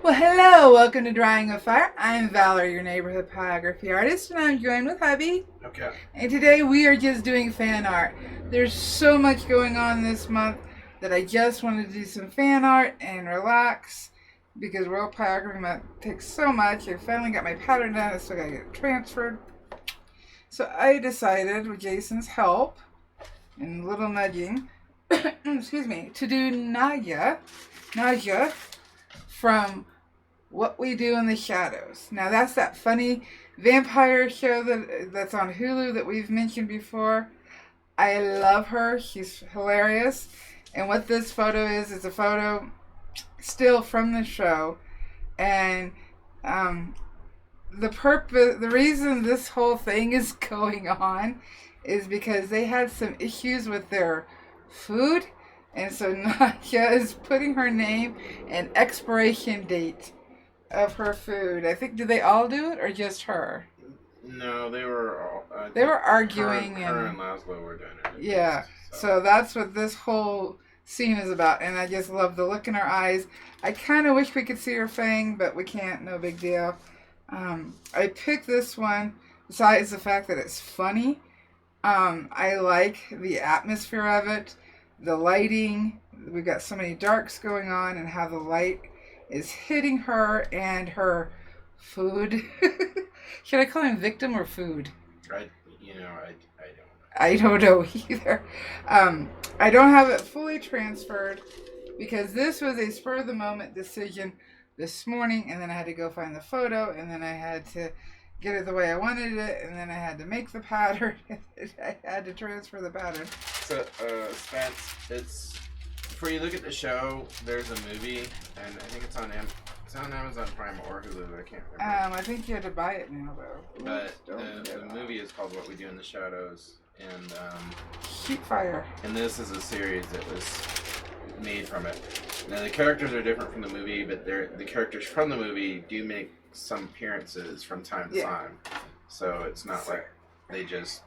Well, hello, welcome to Drawing with Fire. I'm Valerie, your neighborhood pyrography artist, and I'm joined with hubby. Okay. And today we are just doing fan art. There's so much going on this month that I just wanted to do some fan art and relax because World Pyrography Month takes so much. I finally got my pattern done, I still gotta get it transferred. So I decided, with Jason's help and a little nudging, excuse me, to do Nadja from What We Do in the Shadows. Now that's that funny vampire show that's on Hulu that we've mentioned before. I love her. She's hilarious. And what this photo is a photo still from the show. And the reason this whole thing is going on is because they had some issues with their food. And so Nadja is putting her name and expiration date of her food. I think, did they all do it or just her? No, they were all. They were arguing. Her and Laszlo were doing it. Yeah, so that's what this whole scene is about. And I just love the look in her eyes. I kind of wish we could see her fang, but we can't. No big deal. I picked this one besides the fact that it's funny. I like the atmosphere of it. The lighting, we've got so many darks going on, and how the light is hitting her and her food. Should I call him victim or food? I don't know. I don't know either. I don't have it fully transferred because this was a spur of the moment decision this morning, and then I had to go find the photo, and then I had to get it the way I wanted it, and then I had to make the pattern. I had to transfer the pattern. So, Spence, it's before you look at the show, there's a movie, and I think it's on Amazon Prime or Hulu. I can't remember. I think you had to buy it now, though. But the movie is called What We Do in the Shadows, and Shoot Fire. And this is a series that was made from it. Now the characters are different from the movie, but the characters from the movie do make some appearances from time to time. So it's not like they just,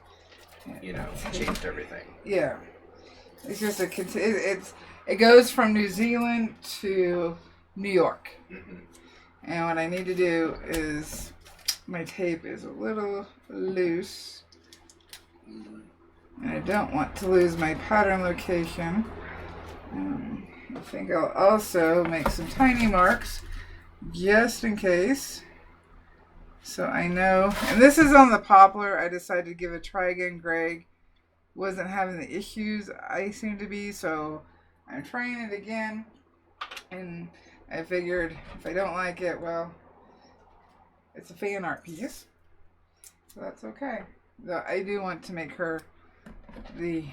changed everything. Yeah. It's just it goes from New Zealand to New York. Mm-hmm. And what I need to do is, my tape is a little loose. And I don't want to lose my pattern location. I think I'll also make some tiny marks just in case. So I know, and this is on the poplar. I decided to give a try again. Greg wasn't having the issues I seem to be, so I'm trying it again. And I figured if I don't like it, well, it's a fan art piece, so that's okay. Though I do want to make her the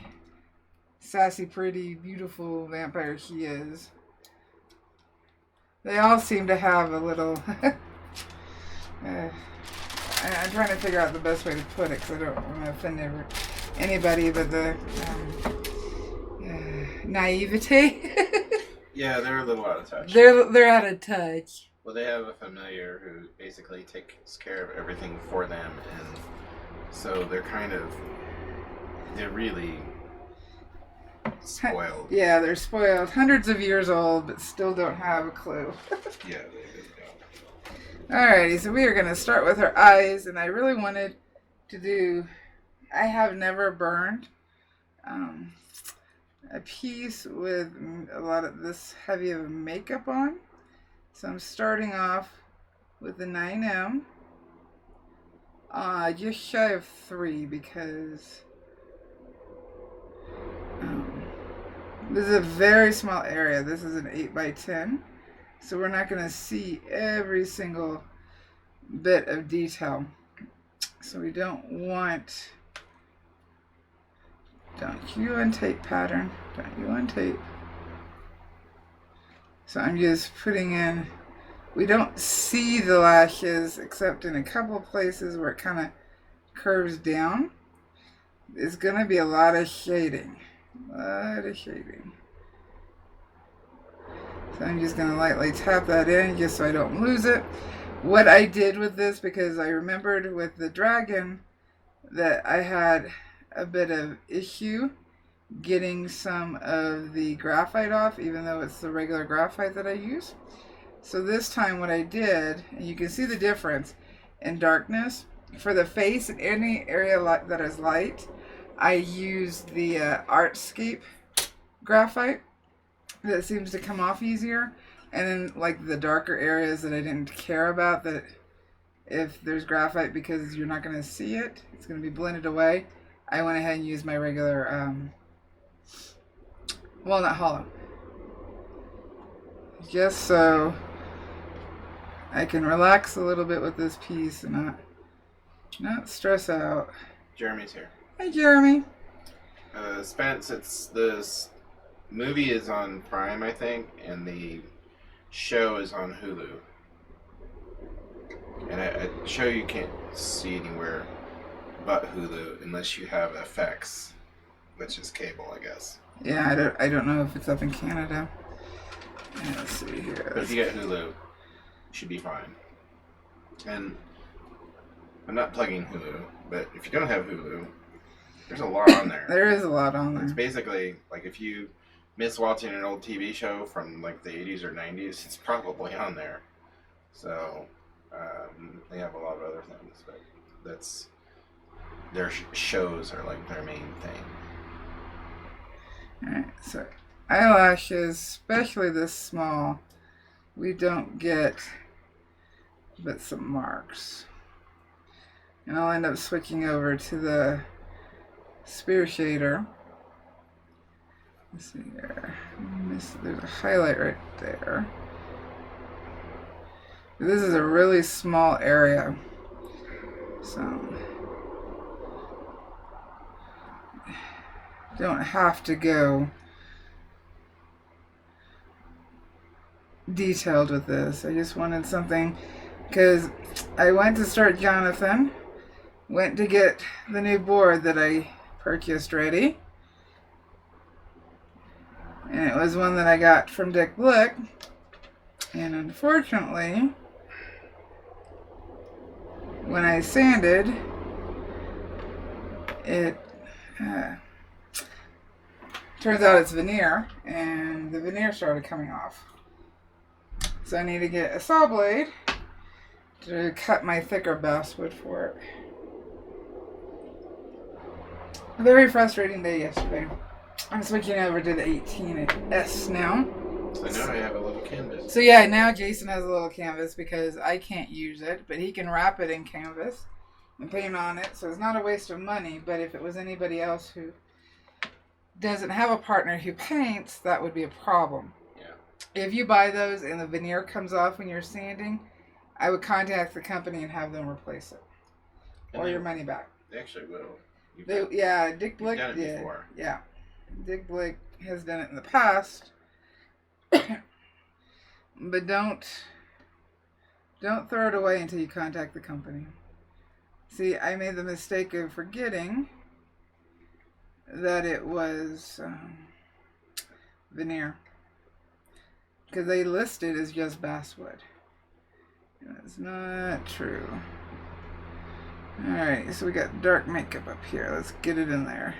sassy, pretty, beautiful vampire she is. They all seem to have a little... I'm trying to figure out the best way to put it because I don't want to offend anybody, but the naivete. Yeah, they're a little out of touch. They're out of touch. Well, they have a familiar who basically takes care of everything for them, and so they're really spoiled. Yeah, they're spoiled. Hundreds of years old, but still don't have a clue. Yeah, they really don't. Alrighty, so we are going to start with her eyes, and I really wanted to do... I have never burned a piece with a lot of this heavy of makeup on. So I'm starting off with the 9M. Just shy of 3 because this is a very small area. This is an 8x10. So we're not going to see every single bit of detail. So we don't want... Don't you untape pattern. Don't you untape. So I'm just putting in... We don't see the lashes except in a couple of places where it kind of curves down. There's going to be a lot of shading. A lot of shading. So I'm just going to lightly tap that in just so I don't lose it. What I did with this, because I remembered with the dragon that I had a bit of issue getting some of the graphite off, even though it's the regular graphite that I use. So this time what I did, and you can see the difference in darkness, for the face and any area that is light, I used the Artscape graphite that seems to come off easier. And then like the darker areas that I didn't care about, that if there's graphite because you're not going to see it, it's going to be blended away, I went ahead and used my regular walnut hollow. Just so I can relax a little bit with this piece and not stress out. Jeremy's here. Hi, Jeremy. Spence, this movie is on Prime, I think, and the show is on Hulu. And a show you can't see anywhere but Hulu unless you have FX, which is cable, I guess. Yeah, I don't know if it's up in Canada. Let's see here. But if you get Hulu, you should be fine. And I'm not plugging Hulu, but if you don't have Hulu, there's a lot on there. There is a lot on there. It's basically like if you miss watching an old TV show from like the 80s or 90s, it's probably on there. So they have a lot of other things, but that's their shows are like their main thing. Alright, so eyelashes, especially this small, we don't get but some marks. And I'll end up switching over to the spear shader. Let's see here. There's a highlight right there. This is a really small area, so don't have to go detailed with this. I just wanted something, because I went to start Jonathan, went to get the new board that I purchased ready, and it was one that I got from Dick Blick, and unfortunately when I sanded it, turns out it's veneer, and the veneer started coming off. So I need to get a saw blade to cut my thicker basswood for it. A very frustrating day yesterday. I'm switching over to the 18S now. So now I have a little canvas. So yeah, now Jason has a little canvas because I can't use it, but he can wrap it in canvas and paint on it, so it's not a waste of money. But if it was anybody else who doesn't have a partner who paints, that would be a problem. Yeah. If you buy those and the veneer comes off when you're sanding, I would contact the company and have them replace it, or your money back. They actually will. Yeah, Dick Blick done it did. Before. Yeah, Dick Blick has done it in the past. But don't throw it away until you contact the company. See, I made the mistake of forgetting that it was veneer, because they listed as just basswood. That's not true. Alright, so we got dark makeup up here. Let's get it in there.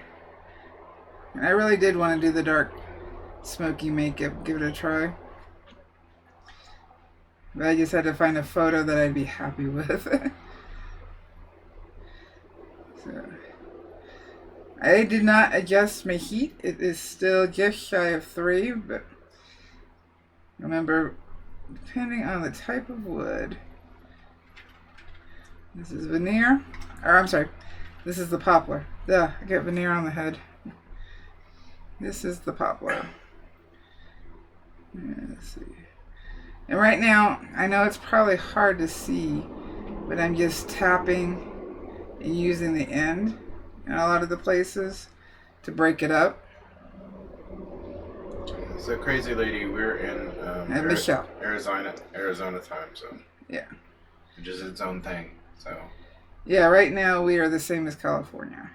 And I really did want to do the dark smoky makeup, give it a try. But I just had to find a photo that I'd be happy with. So I did not adjust my heat. It is still just shy of 3, but remember, depending on the type of wood. This is veneer, or I'm sorry, this is the poplar. Duh, I got veneer on the head. This is the poplar. Let's see. And right now, I know it's probably hard to see, but I'm just tapping and using the end in a lot of the places to break it up. So Crazy Lady, we're in Arizona time zone. Yeah. Which is its own thing. So. Yeah, right now we are the same as California.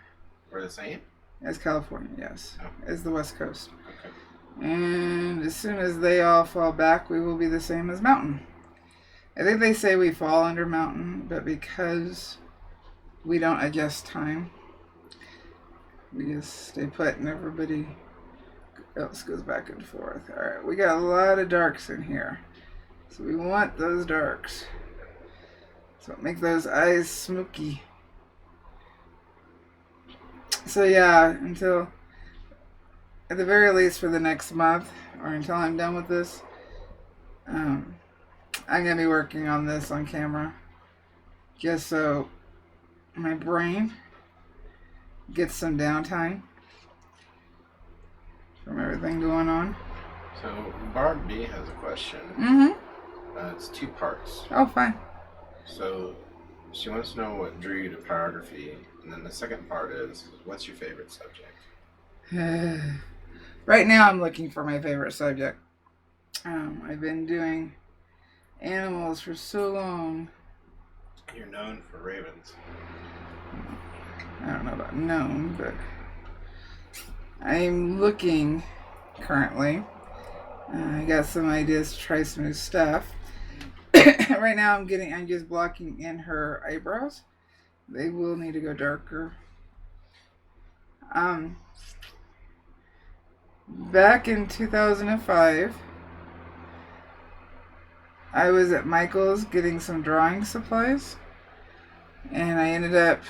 We're the same? As California, yes. Oh. As the West Coast. Okay. And as soon as they all fall back, we will be the same as Mountain. I think they say we fall under Mountain, but because we don't adjust time, we just stay put and everybody else goes back and forth. Alright, we got a lot of darks in here. So we want those darks. So make those eyes smoky. So yeah, until, at the very least for the next month, or until I'm done with this, I'm going to be working on this on camera. Just so my brain gets some downtime from everything going on. So Barb B has a question. It's 2 parts. Oh, fine. So she wants to know what drew you to pyrography, and then the second part is, what's your favorite subject? Right now I'm looking for my favorite subject. I've been doing animals for so long. You're known for ravens. I don't know about known, but I'm looking currently. I got some ideas to try some new stuff. Right now I'm just blocking in her eyebrows. They will need to go darker. Back in 2005, I was at Michael's getting some drawing supplies, and I ended up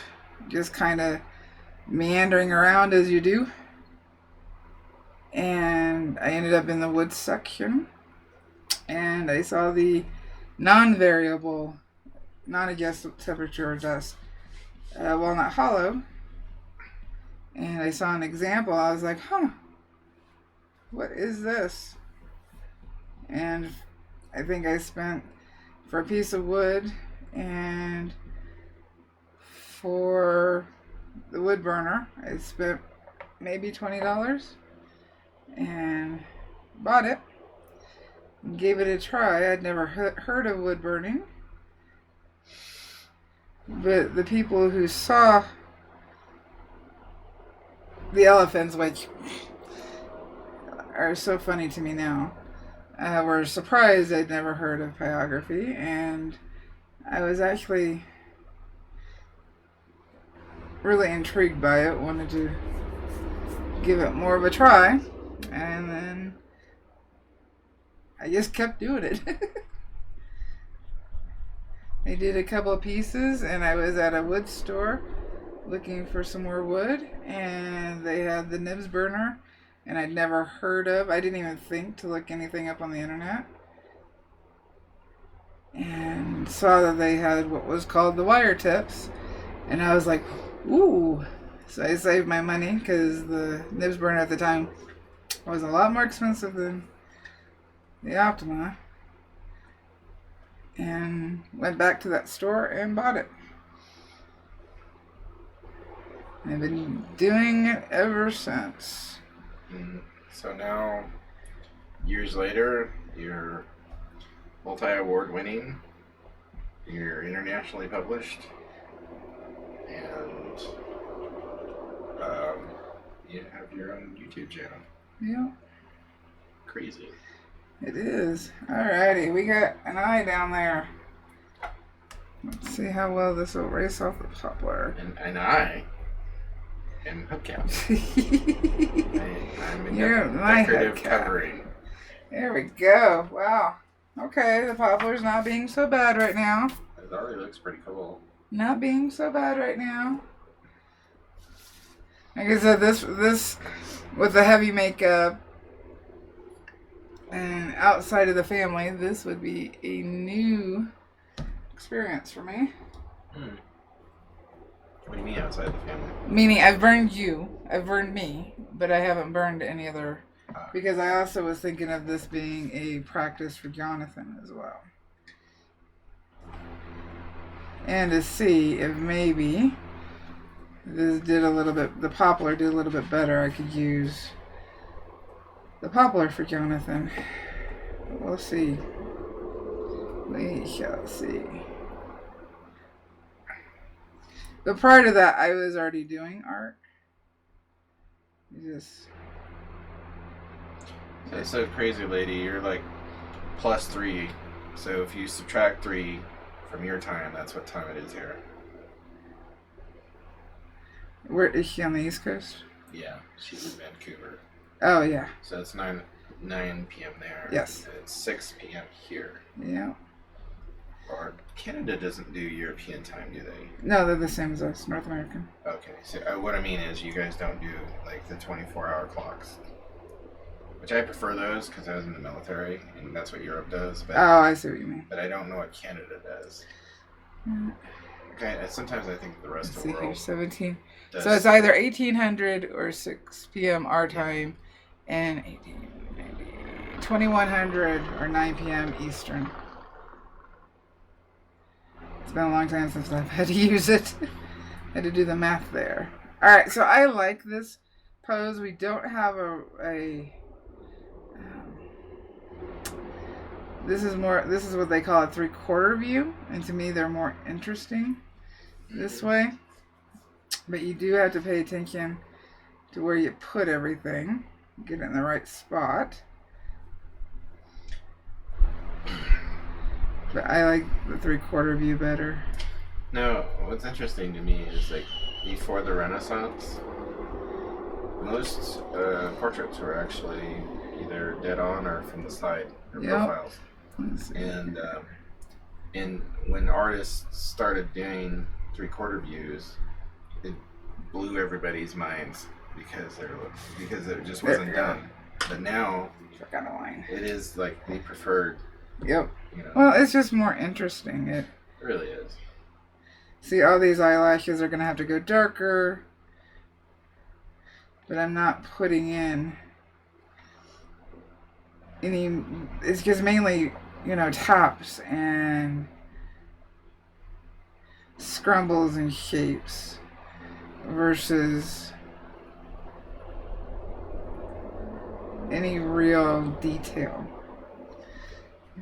just kind of meandering around as you do, and I ended up in the wood section, and I saw the non-variable, non-adjustable temperature adjust walnut hollow, and I saw an example. I was like, huh, what is this? And I think I spent, for a piece of wood and for the wood burner, I spent maybe $20 and bought it and gave it a try. I'd never heard of wood burning, but the people who saw the elephants, which are so funny to me now, were surprised I'd never heard of pyrography, and I was actually really intrigued by it, wanted to give it more of a try, and then I just kept doing it. I did a couple of pieces, and I was at a wood store looking for some more wood, and they had the nibs burner, and I'd never heard of. I didn't even think to look anything up on the internet, and saw that they had what was called the wire tips, and I was like, ooh. So I saved my money, because the nibs burner at the time was a lot more expensive than the Optima, and went back to that store and bought it. I've been doing it ever since. So now, years later, you're multi-award winning, you're internationally published, and you have your own YouTube channel. Yeah. Crazy. It is. Alrighty, we got an eye down there. Let's see how well this will race off the poplar. And I am hubcap. I'm in You're my decorative hubcap. covering. There we go. Wow. Okay, the poplar's not being so bad right now. It already looks pretty cool. Not being so bad right now. Like I said, this with the heavy makeup and outside of the family, this would be a new experience for me. What do you mean outside the family? Meaning, I've burned you, I've burned me, but I haven't burned any other, because I also was thinking of this being a practice for Jonathan as well. And to see if maybe this did a little bit, the poplar did a little bit better, I could use the poplar for Jonathan. We'll see. We shall see. But prior to that, I was already doing art. So crazy lady, you're like +3. So if you subtract 3 from your time, that's what time it is here. Where is she, on the East Coast? Yeah, she's in Vancouver. Oh yeah. So it's 9. 9 p.m. there. Yes. And it's 6 p.m. here. Yeah. Or Canada doesn't do European time, do they? No, they're the same as us, North American. Okay. So what I mean is you guys don't do like the 24-hour clocks. Which I prefer those because I was in the military and that's what Europe does. But, Oh, I see what you mean. But I don't know what Canada does. Mm. Okay, sometimes I think the rest Let's of see the world. here, 17. Does. So it's either 1800 or 6 p.m. our time, and 2100 or 9 p.m. Eastern. It's been a long time since I've had to use it. I had to do the math there. All right, so I like this pose. We don't have this is what they call a 3/4 view, and to me they're more interesting this way. But you do have to pay attention to where you put everything. Get it in the right spot. But I like the 3/4 view better. No, what's interesting to me is like before the Renaissance, most portraits were actually either dead on or from the side, or profiles. And when artists started doing 3/4 views, it blew everybody's minds because it just wasn't done. But now Forgot a line. it is like the preferred. Yep. You know, well, it's just more interesting. It really is. See, all these eyelashes are going to have to go darker, but I'm not putting in any. It's just mainly, taps and scrumbles and shapes versus any real detail.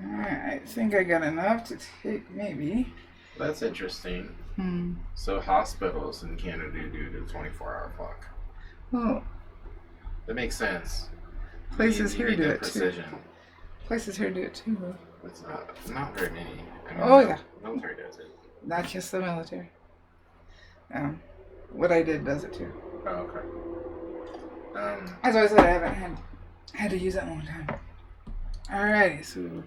Alright, I think I got enough to take, maybe. That's interesting. So hospitals in Canada do the 24-hour clock. Well, that makes sense. Places here do it precision. too. Places here do it too. It's not very many. I mean, yeah. Military does it. Not just the military. What I did does it too. Oh, okay. As I said, I haven't had to use it in a long time. Alrighty, so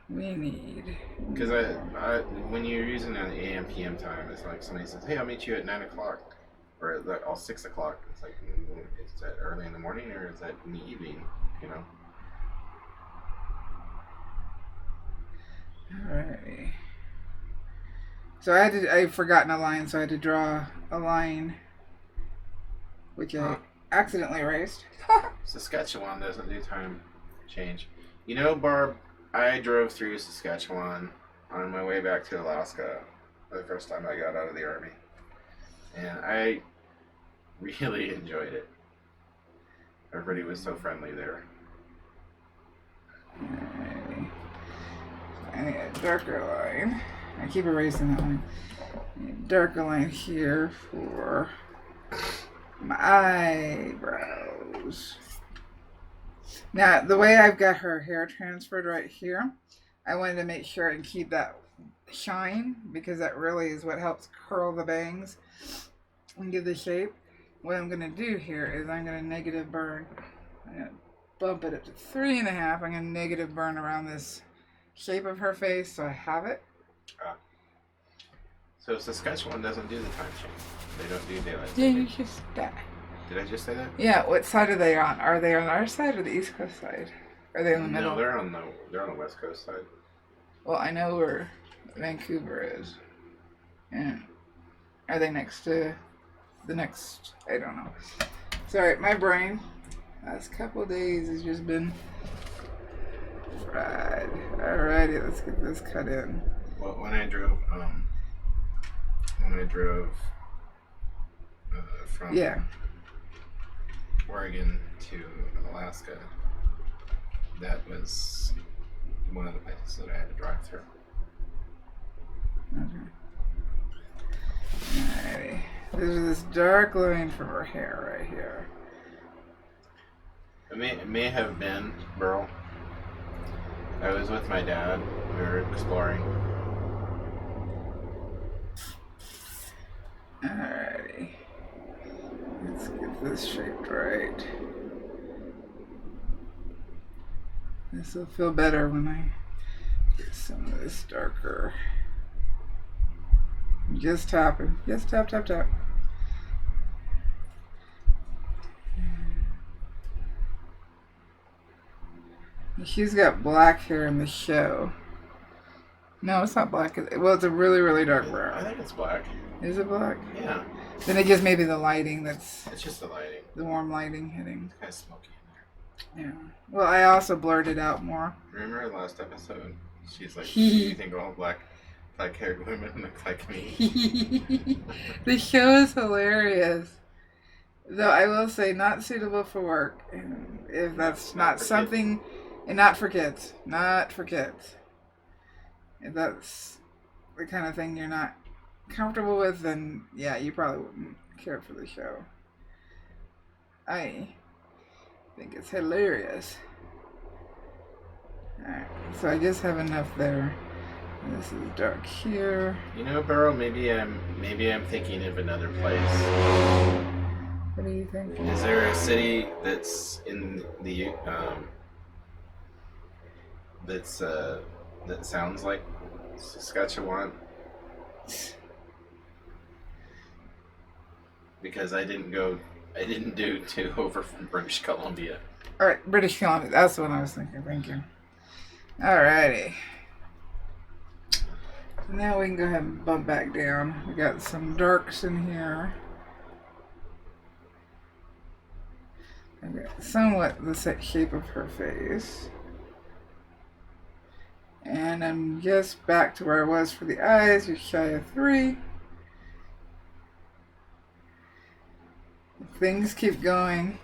we need. Because I when you're using it on the AM PM time, it's like somebody says, "Hey, I'll meet you at 9 o'clock," or like 6 o'clock. It's like, is that early in the morning or is that in the evening? You know. Alrighty. So I'd forgotten a line, so I had to draw a line, which I accidentally erased. Saskatchewan doesn't do time change. You know, Barb, I drove through Saskatchewan on my way back to Alaska the first time I got out of the Army. And I really enjoyed it. Everybody was so friendly there. Alrighty. I need a darker line. I keep erasing that line. I need a darker line here for my eyebrows. Now, the way I've got her hair transferred right here, I wanted to make sure and keep that shine because that really is what helps curl the bangs and give the shape. What I'm going to do here is I'm going to negative burn. I'm going to bump it up to 3.5. I'm going to negative burn around this shape of her face so I have it. So Saskatchewan doesn't do the time change. They don't do daylight Yeah, saving. you just that. Did I just say that? Yeah, what side are they on? Are they on our side or the East Coast side? Are they in the middle? No, they're on the West Coast side. Well, I know where Vancouver is. And are they next to the next? I don't know. Sorry, my brain last couple of days has just been fried. Alrighty, let's get this cut in. Well, when I drove from Oregon to Alaska, that was one of the places that I had to drive through. Okay. Alrighty. There's this dark line from her hair right here. It may have been Burl. I was with my dad. We were exploring. Alrighty. Let's get this shaped right. This will feel better when I get some of this darker. Just tapping. Just tap, tap, tap. She's got black hair in the show. No, it's not black. Well, it's a really, really dark brown. I think it's black. Is it black? Yeah. Then it gives maybe the lighting that's... It's just the lighting. The warm lighting hitting. It's kind of smoky in there. Yeah. Well, I also blurred it out more. Remember our last episode? She's like, do you think all black-haired women look like me? The show is hilarious. Though I will say, not suitable for work. And if that's not something... Kids. And not for kids. Not for kids. If that's the kind of thing you're not comfortable with, then yeah, you probably wouldn't care for the show. I think it's hilarious. Alright, so I just have enough there. This is dark here. You know, Burrow, maybe I'm thinking of another place. What do you think? Is there a city that's in the that sounds like Saskatchewan? Because I didn't do two over from British Columbia. Alright, British Columbia. That's what I was thinking. Thank you. Alrighty. Now we can go ahead and bump back down. We got some darks in here. I got somewhat the set shape of her face. And I'm just back to where I was for the eyes, just shy of 3. Things keep going.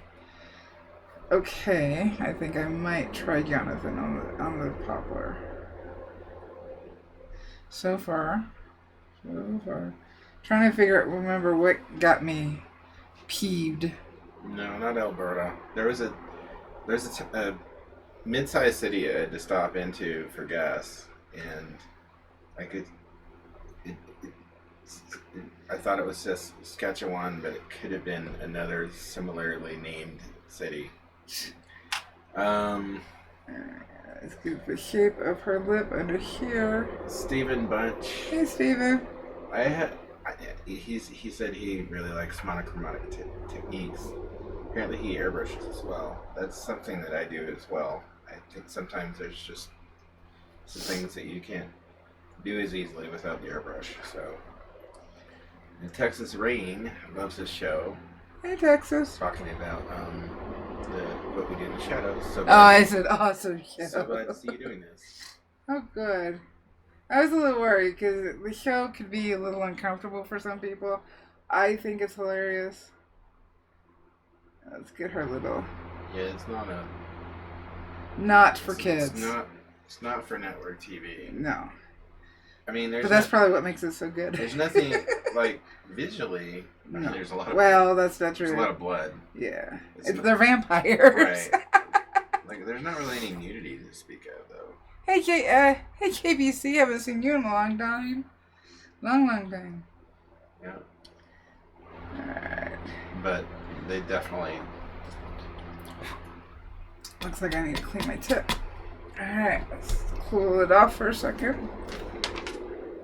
Okay, I think I might try Jonathan on the poplar. So far. Trying to remember what got me peeved. No, not Alberta. There's a mid-sized city I had to stop into for gas, and I thought it was just Saskatchewan, but it could have been another similarly named city. Let's get the shape of her lip under here. Stephen Bunch. Hey, Stephen. He said he really likes monochromatic techniques. Apparently he airbrushes as well. That's something that I do as well. I think sometimes there's just some things that you can't do as easily without the airbrush. So, and Texas Rain loves this show. Hey, Texas. Talking about what we do in the shadows. So I said awesome show. So glad to see you doing this. Oh, good. I was a little worried because the show could be a little uncomfortable for some people. I think it's hilarious. Let's get her little. Yeah, it's not for kids. It's not for network TV. No. I mean, but that's probably what makes it so good. There's nothing like visually. I mean, there's a lot of. Well, that's not true. There's a lot of blood. Yeah, they're vampires. Right. Like, there's not really any nudity to speak of, though. Hey, KBC, haven't seen you in a long time. Long time. Yeah. Alright. But they definitely. Looks like I need to clean my tip. Alright, let's cool it off for a second.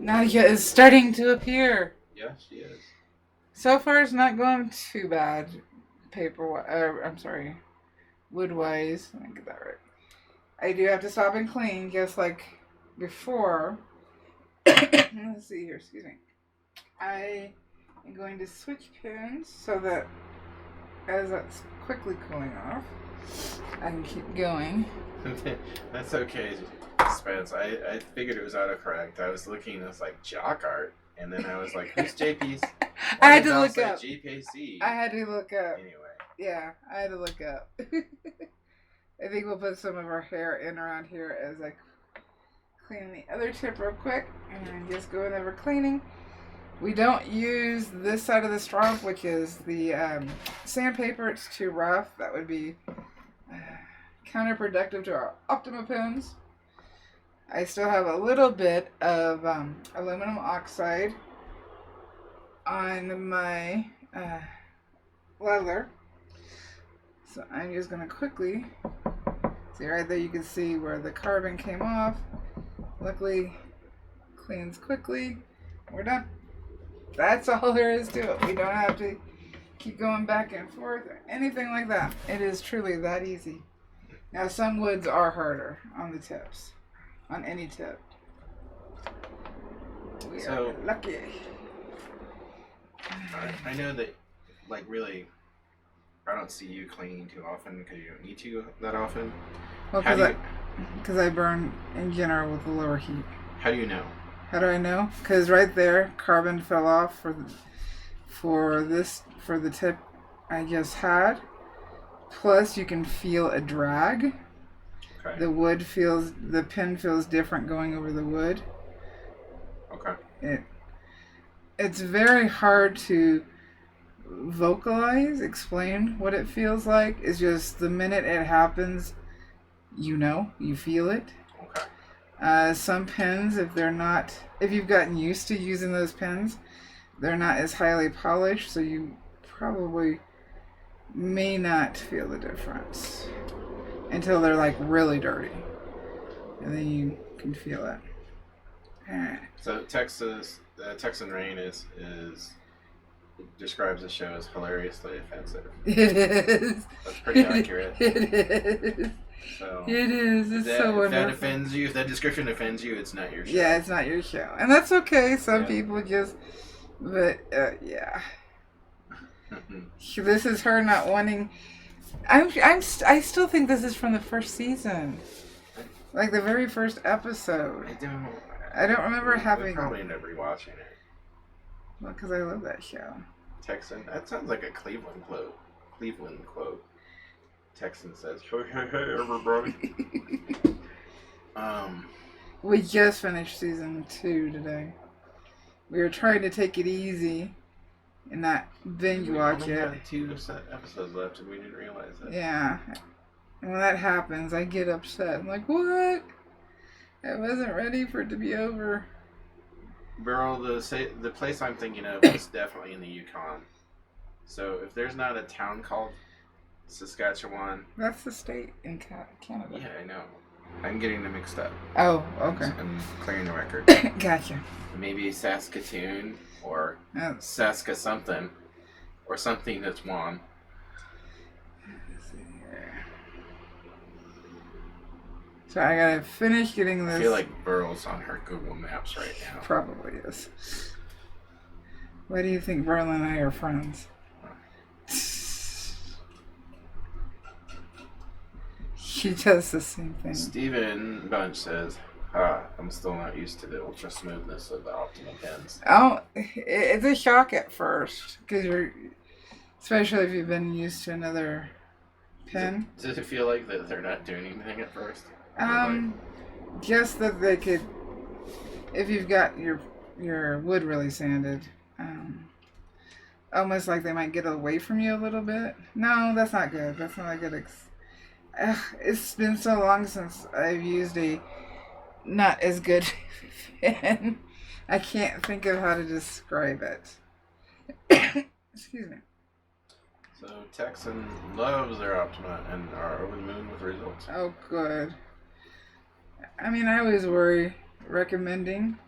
Nadja is starting to appear. Yeah, she is. So far, it's not going too bad. Wood-wise. Let me get that right. I do have to stop and clean, just like before. Let's see here, excuse me. I am going to switch pins so that as that's quickly cooling off, I can keep going. That's okay, Spence. I figured it was autocorrect. I was looking, it was like jock art, and then I was like, who's JP's? I had to look up. GPC. I had to look up. Anyway. Yeah, I had to look up. I think we'll put some of our hair in around here as I clean the other tip real quick, and then just go in over cleaning. We don't use this side of the strop, which is the sandpaper. It's too rough. That would be counterproductive to our Optima pens. I still have a little bit of aluminum oxide on my leather. So I'm just going to quickly See right there, you can see where the carbon came off. Luckily, cleans quickly. We're done. That's all there is to it. We don't have to keep going back and forth or anything like that. It is truly that easy. Now, some woods are harder on the tips, on any tip. We are lucky. I know that, like, really, I don't see you cleaning too often because you don't need to that often. Well, because I burn in general with the lower heat. How do you know? How do I know? Because right there, carbon fell off for the tip I just had. Plus, you can feel a drag. Okay. The pin feels different going over the wood. Okay. It's very hard to explain what it feels like. It's just the minute it happens, you feel it. Okay. Some pins, if you've gotten used to using those pins, they're not as highly polished, so you probably may not feel the difference until they're like really dirty, and then you can feel it. So Texan Rain is describes the show as hilariously offensive. It is. That's pretty accurate. It is. So it is. It's so wonderful. If that offends you, if that description offends you, it's not your show. Yeah, it's not your show, and that's okay. Some people just, but yeah. This is her not wanting. I still think this is from the first season, like the very first episode. I don't remember having. We probably end up rewatching it. Well, because I love that show. Texan. That sounds like a Cleveland quote. Texan says, "Hey, everybody." We just finished season 2 today. We were trying to take it easy and not binge watch it. We only had 2 episodes left, and we didn't realize that. Yeah, and when that happens, I get upset. I'm like, what? I wasn't ready for it to be over. Girl, the place I'm thinking of is definitely in the Yukon. So if there's not a town called Saskatchewan... That's the state in Canada. Yeah, I know. I'm getting them mixed up. Oh, okay. I'm clearing the record. Gotcha. Maybe Saskatoon or Saska something. Or something that's one. So I gotta finish getting this. I feel like Burl's on her Google Maps right now. Probably is. Why do you think Burl and I are friends? She does the same thing. Stephen Bunch says, I'm still not used to the ultra smoothness of the Optima pens. Oh, it's a shock at first. Because especially if you've been used to another pen. Does it feel like that they're not doing anything at first? Just that they could, if you've got your wood really sanded, almost like they might get away from you a little bit. No, that's not good. That's not a good. It's been so long since I've used a not as good pen. I can't think of how to describe it. Excuse me. So Texan loves their Optima and are over the moon with the results. Oh, good. I mean, I always worry recommending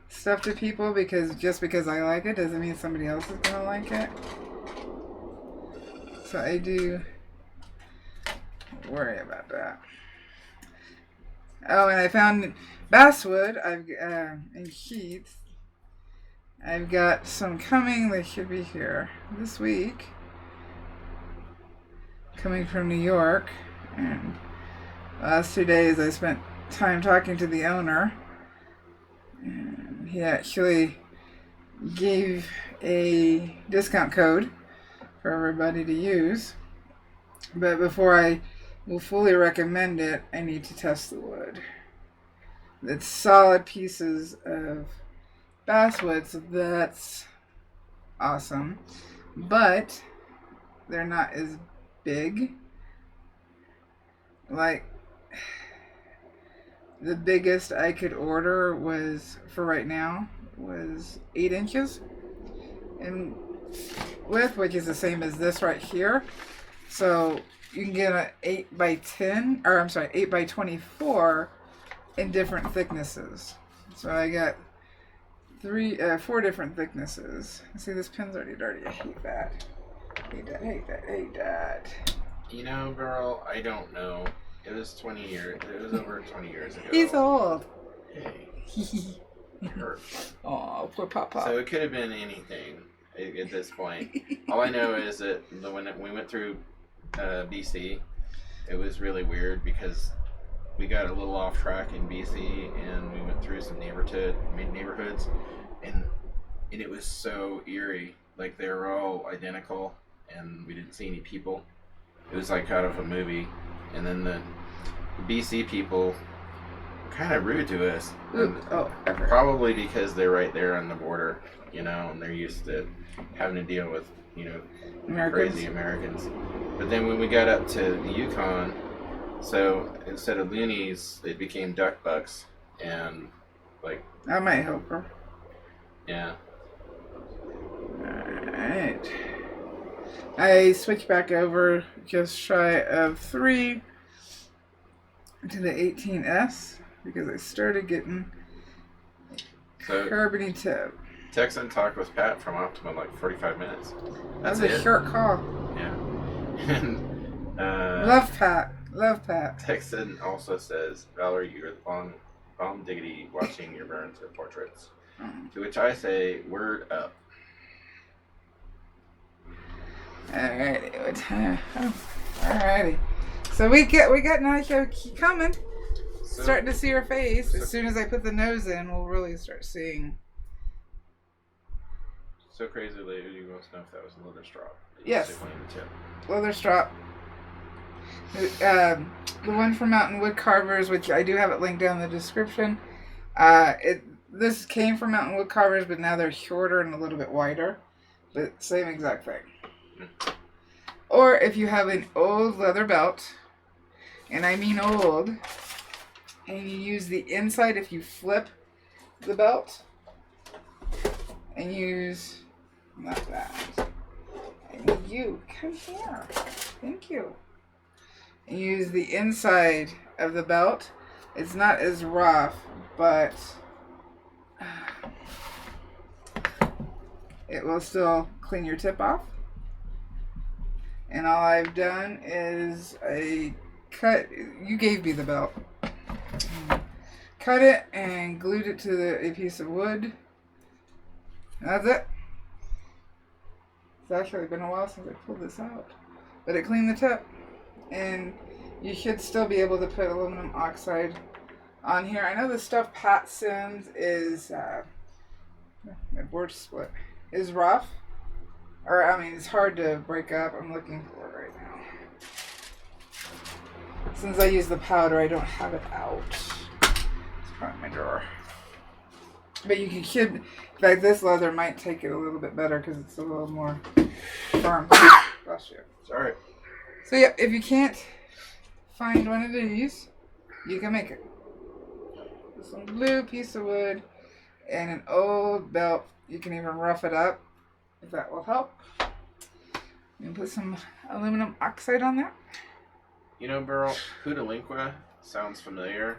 stuff to people because just because I like it doesn't mean somebody else is going to like it. So I do worry about that. Oh, and I found basswood in sheets. I've got some coming. They should be here this week. Coming from New York. And last 2 days I spent time talking to the owner. And he actually gave a discount code for everybody to use. But before I will fully recommend it, I need to test the wood. It's solid pieces of basswood, so that's awesome. But they're not as big. Like, the biggest I could order was, for right now, was 8 inches in width, which is the same as this right here. So you can get an 8x10, or I'm sorry, 8x24 in different thicknesses. So I got 4 different thicknesses. See, this pen's already dirty. I hate that. Hate that. You know, girl, I don't know. It was 20 years. It was over 20 years ago. He's old. Hey. It hurts. Oh, poor Papa. So it could have been anything at this point. All I know is that when we went through BC, it was really weird because we got a little off track in BC and we went through some neighborhoods and it was so eerie. Like they were all identical and we didn't see any people. It was like out of a movie. And then the BC people were kind of rude to us. Probably because they're right there on the border, you know, and they're used to having to deal with, you know, crazy Americans. But then when we got up to the Yukon, so instead of loonies, they became duck bucks, and like that might help her. Yeah. Alright. I switched back over just shy of 3 to the 18S because I started getting carbony tip. Text and talk with Pat from Optima like 45 minutes. That's a short call. Yeah. And love Pat. Love Pat. Texan also says, Valerie, you're the bomb diggity watching your burns or portraits. To which I say, word up. Alrighty, what time? Alrighty. So we got Nadja coming. Starting to see her face. As soon as I put the nose in, we'll really start seeing. So crazy, lady, you must know if that was a leather strap. Yes. Leather strap. The one from Mountain Woodcarvers, which I do have it linked down in the description. This came from Mountain Woodcarvers, but now they're shorter and a little bit wider. But same exact thing. Or if you have an old leather belt, and I mean old, and you use the inside, if you flip the belt, and use, not that, I need you, come here, thank you. And use the inside of the belt, it's not as rough, but it will still clean your tip off. And all I've done is I cut, you gave me the belt, cut it and glued it to a piece of wood. That's it. It's actually been a while since I pulled this out, but it cleaned the tip. And you should still be able to put aluminum oxide on here. I know the stuff Pat sends is, my board split, is rough. Or, I mean, it's hard to break up. I'm looking for it right now. Since I use the powder, I don't have it out. It's probably in my drawer. But you should, in fact, this leather might take it a little bit better because it's a little more firm. Bless you. Sorry. So, yeah, if you can't find one of these, you can make it. Some blue piece of wood and an old belt. You can even rough it up. If that will help. You can put some aluminum oxide on there. You know, Burl, Hoodalinqua sounds familiar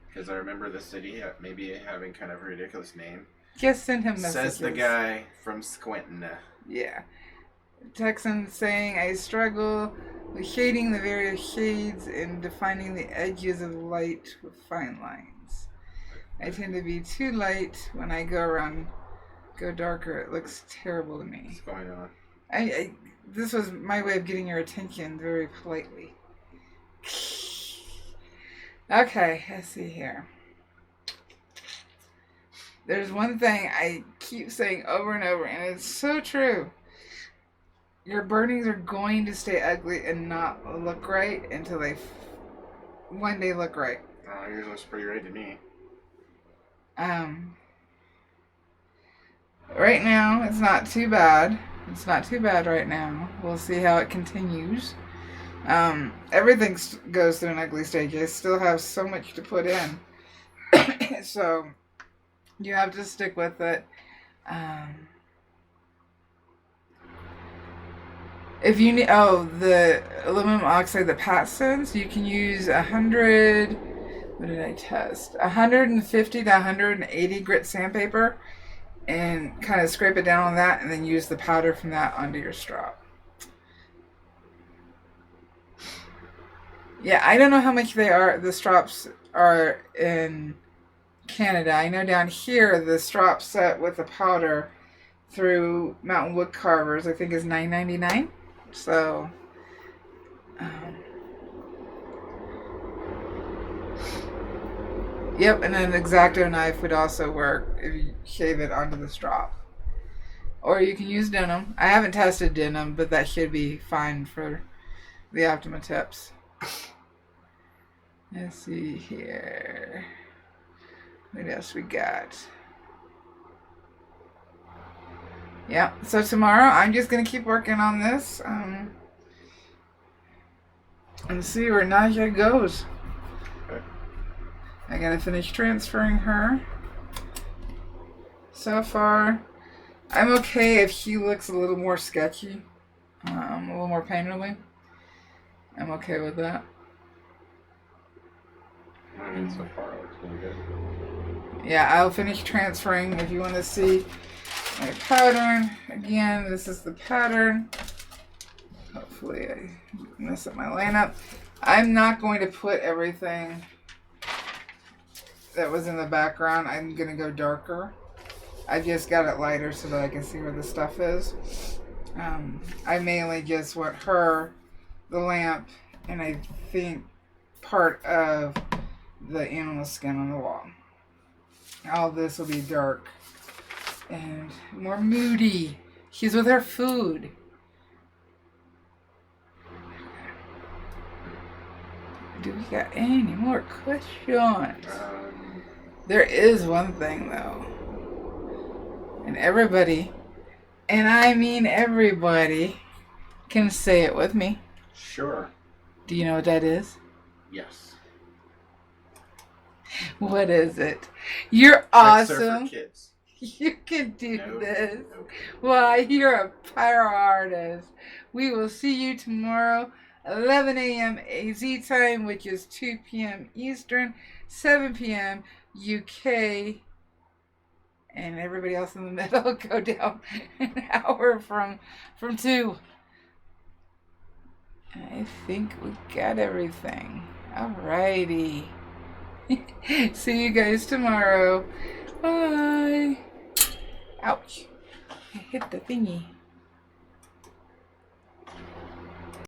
because I remember the city maybe having kind of a ridiculous name. Just send him messages. Says the guy from Squintin. Yeah. Texan saying, I struggle with shading the various shades and defining the edges of light with fine lines. I tend to be too light when I go darker. It looks terrible to me. What's going on? This was my way of getting your attention very politely. Okay, let's see here. There's one thing I keep saying over and over, and it's so true. Your burnings are going to stay ugly and not look right until they one day look right. Oh, yours looks pretty right to me. Right now, it's not too bad. It's not too bad right now. We'll see how it continues. Everything goes through an ugly stage. I still have so much to put in. So, you have to stick with it. If you need, the aluminum oxide that Pat sends, you can use 100, what did I test? 150 to 180 grit sandpaper and kind of scrape it down on that and then use the powder from that onto your strop. Yeah, I don't know how much the strops are in Canada. I know down here the strop set with the powder through Mountain Wood Carvers I think is $9.99. So yep, and an X-Acto knife would also work if you shave it onto the strop. Or you can use denim. I haven't tested denim, but that should be fine for the Optima tips. Let's see here. What else we got? Yeah, so tomorrow I'm just going to keep working on this and see where Nadja goes. Okay. I got to finish transferring her. So far, I'm okay if she looks a little more sketchy, a little more painterly. I'm okay with that. I mean, so far it looks really good. Yeah, I'll finish transferring. If you want to see my pattern, again, this is the pattern. Hopefully I mess up my lineup. I'm not going to put everything that was in the background. I'm going to go darker. I just got it lighter so that I can see where the stuff is. I mainly just want her, the lamp, and I think part of the animal skin on the wall. All this will be dark and more moody. She's with her food. Do we got any more questions? There is one thing though. And everybody, and I mean everybody, can say it with me. Sure. Do you know what that is? Yes. What is it? You're awesome. Tricks are for kids. You can do this. No. Why, you're a pyro artist. We will see you tomorrow, 11 a.m. AZ time, which is 2 p.m. Eastern, 7 p.m. UK, and everybody else in the middle go down an hour from 2. I think we got everything. Alrighty. See you guys tomorrow. Bye. Ouch. I hit the thingy.